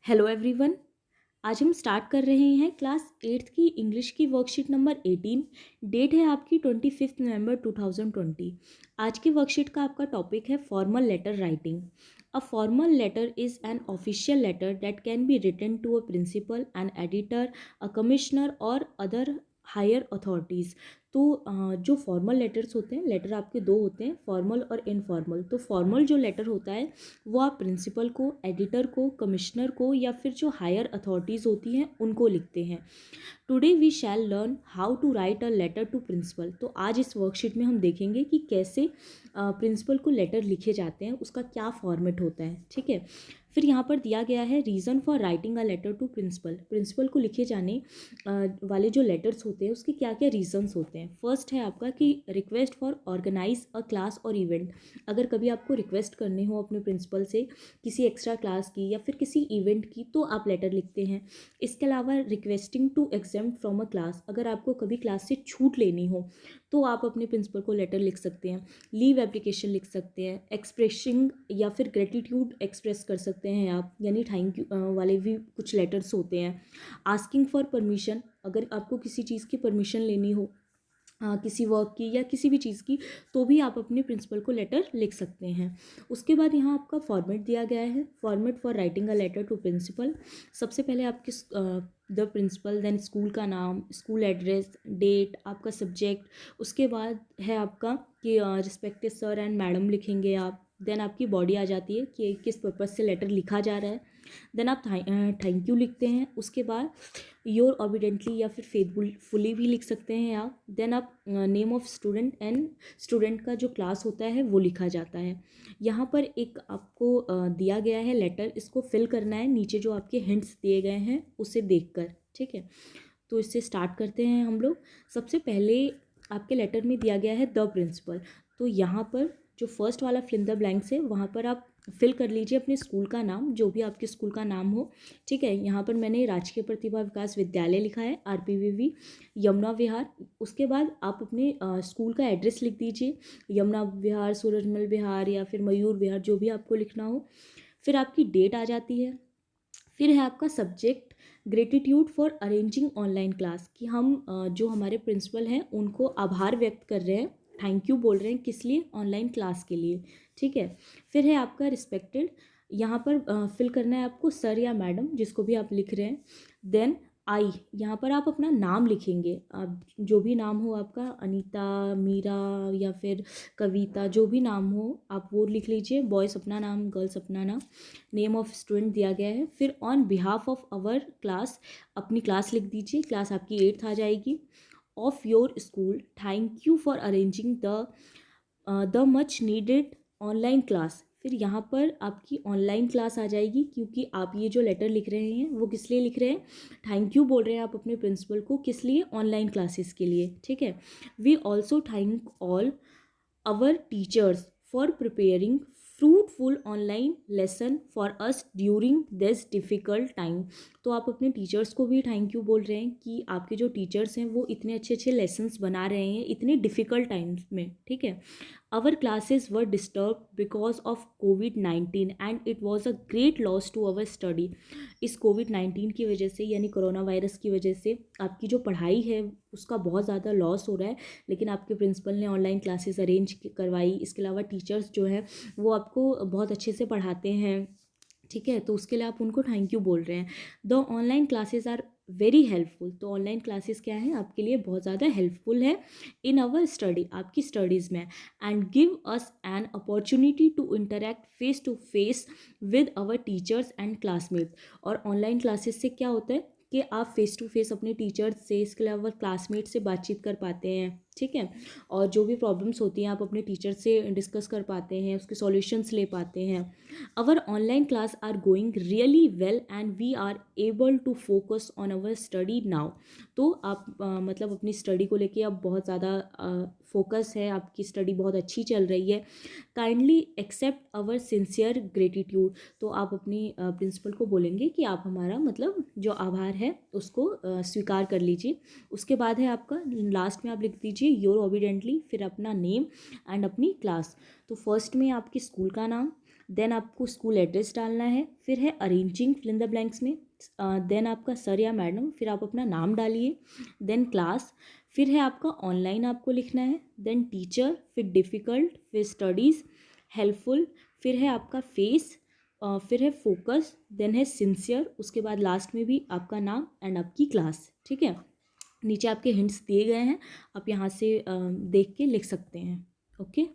Hello everyone. आज हम start कर रहे हैं क्लास 8th की इंग्लिश की वर्कशीट नंबर 18। डेट है आपकी 25 नवंबर 2020। आज की वर्कशीट का आपका टॉपिक है formal letter writing. A formal letter is an official letter that can be written to a principal, an editor, a commissioner or other higher authorities. तो जो फॉर्मल लेटर्स होते हैं, लेटर आपके दो होते हैं, फॉर्मल और इनफॉर्मल। तो फॉर्मल जो लेटर होता है वो आप प्रिंसिपल को, एडिटर को, कमिश्नर को या फिर जो हायर अथॉरिटीज़ होती हैं उनको लिखते हैं। Today we shall learn how to write a letter to principal. तो आज इस वर्कशीट में हम देखेंगे कि कैसे प्रिंसिपल को लेटर लिखे जाते हैं, उसका क्या फॉर्मेट होता है। ठीक है। फिर यहाँ पर दिया गया है reason for writing a letter to principal. Principal को लिखे जाने वाले जो लेटर्स होते हैं उसके क्या क्या रीजंस होते हैं। फर्स्ट है आपका कि request for organize a class or event. अगर कभी आपको रिक्वेस्ट करनी हो अपने प्रिंसिपल से किसी एक्स्ट्रा क्लास की या फिर किसी इवेंट की, तो आप लेटर लिखते हैं। इसके अलावा requesting to exempt from a class. अगर आपको कभी क्लास से छूट लेनी हो तो आप अपने प्रिंसिपल को लेटर लिख सकते हैं। लीव एप्लीकेशन लिख सकते हैं। एक्सप्रेसिंग या फिर ग्रेटिट्यूड एक्सप्रेस कर सकते हैं आप, यानी थैंक यू वाले भी कुछ लेटर्स होते हैं। आस्किंग फॉर परमिशन, अगर आपको किसी चीज़ की परमिशन लेनी हो, किसी वर्क की या किसी भी चीज़ की, तो भी आप अपने प्रिंसिपल को लेटर लिख सकते हैं। उसके बाद यहाँ आपका फॉर्मेट दिया गया है, format for writing a letter to principal. सबसे पहले आपके द प्रिंसिपल, देन स्कूल का नाम, स्कूल एड्रेस, डेट, आपका सब्जेक्ट। उसके बाद है आपका कि रिस्पेक्टेड सर एंड मैडम लिखेंगे आप। देन आपकी बॉडी आ जाती है कि किस पर्पज़ से लेटर लिखा जा रहा है। देन आप थैंक यू लिखते हैं। उसके बाद योर ऑबिडेंटली या फिर फेथफुली भी लिख सकते हैं आप। देन आप name of student and student का जो क्लास होता है वो लिखा जाता है। यहाँ पर एक आपको दिया गया है लेटर, इसको फिल करना है नीचे जो आपके हिंट्स दिए गए हैं उसे देखकर। ठीक है, तो इससे स्टार्ट करते हैं हम लोग। सबसे पहले आपके लेटर में दिया गया है द प्रिंसिपल। तो यहाँ पर जो फर्स्ट वाला फिल इन द ब्लैंक्स है वहाँ पर आप फिल कर लीजिए अपने स्कूल का नाम, जो भी आपके स्कूल का नाम हो। ठीक है, यहाँ पर मैंने राजकीय प्रतिभा विकास विद्यालय लिखा है, RPVV, यमुना विहार। उसके बाद आप अपने स्कूल का एड्रेस लिख दीजिए, यमुना विहार, सूरजमल विहार या फिर मयूर विहार, जो भी आपको लिखना हो। फिर आपकी डेट आ जाती है। फिर है आपका subject, gratitude for arranging online class, कि हम जो हमारे प्रिंसिपल हैं उनको आभार व्यक्त कर रहे हैं, थैंक यू बोल रहे हैं, किस लिए, ऑनलाइन क्लास के लिए। ठीक है। फिर है आपका रिस्पेक्टेड, यहाँ पर फिल करना है आपको सर या मैडम, जिसको भी आप लिख रहे हैं। देन आई, यहाँ पर आप अपना नाम लिखेंगे, आप जो भी नाम हो आपका, अनीता, मीरा या फिर कविता, जो भी नाम हो आप वो लिख लीजिए। बॉयज़ अपना नाम, गर्ल्स अपना नाम। नेम ऑफ स्टूडेंट दिया गया है। फिर on behalf of our class, अपनी क्लास लिख दीजिए, क्लास आपकी 8th आ जाएगी। Of your school, thank you for arranging the much needed online class. फिर यहाँ पर आपकी ऑनलाइन क्लास आ जाएगी, क्योंकि आप ये जो लेटर लिख रहे हैं वो किस लिए लिख रहे हैं, थैंक यू बोल रहे हैं आप अपने प्रिंसिपल को, किस लिए, ऑनलाइन क्लासेस के लिए। ठीक है। We also thank all our teachers for preparing fruitful online lesson for us during this difficult time। तो आप अपने टीचर्स को भी थैंक यू बोल रहे हैं कि आपके जो टीचर्स हैं वो इतने अच्छे अच्छे लेसन्स बना रहे हैं इतने डिफ़िकल्ट टाइम्स में। ठीक है। Our classes were disturb because of COVID-19 and it was a great loss to our study. इस COVID-19 की वजह से, यानी कोरोना वायरस की वजह से आपकी जो पढ़ाई है उसका बहुत ज़्यादा लॉस हो रहा है, लेकिन आपके प्रिंसिपल ने ऑनलाइन क्लासेस अरेंज करवाई। इसके अलावा टीचर्स जो है वो आपको बहुत अच्छे से पढ़ाते हैं। ठीक है, तो उसके लिए आप उनको थैंक यू बोल रहे हैं। The online classes are very helpful. तो ऑनलाइन क्लासेस क्या है, आपके लिए बहुत ज़्यादा हेल्पफुल है इन आवर स्टडी, आपकी स्टडीज़ में। And give us an opportunity to interact face to face with our teachers and classmate. और ऑनलाइन क्लासेस से क्या होता है कि आप फेस टू फेस अपने टीचर्स से, इसके अलावा क्लासमेट से बातचीत कर पाते हैं। ठीक है, और जो भी प्रॉब्लम्स होती हैं आप अपने टीचर से डिस्कस कर पाते हैं, उसके सॉल्यूशंस ले पाते हैं। Our online class are going really well and we are able to focus on our study now. तो आप मतलब अपनी स्टडी को लेके अब बहुत ज़्यादा फोकस है, आपकी स्टडी बहुत अच्छी चल रही है। काइंडली एक्सेप्ट अवर सिंसियर ग्रेटिट्यूड। तो आप अपनी प्रिंसिपल को बोलेंगे कि आप हमारा मतलब जो आभार है उसको स्वीकार कर लीजिए। उसके बाद है आपका लास्ट में आप लिख दीजिए योर ओबिडेंटली, फिर अपना नेम एंड अपनी क्लास। तो फर्स्ट में आपकी स्कूल का नाम, देन आपको स्कूल एड्रेस डालना है, फिर है arranging fill in the blanks में, देन आपका सर या मैडम, फिर आप अपना नाम डालिए, देन क्लास, फिर है आपका ऑनलाइन आपको लिखना है, देन टीचर, फिर डिफ़िकल्ट, फिर स्टडीज़, हेल्पफुल, फिर है आपका फेस, फिर है फोकस, देन है सिंसियर, उसके बाद लास्ट में भी आपका नाम एंड आपकी क्लास। ठीक है, नीचे आपके हिंट्स दिए गए हैं, आप यहाँ से देख के लिख सकते हैं। ओके।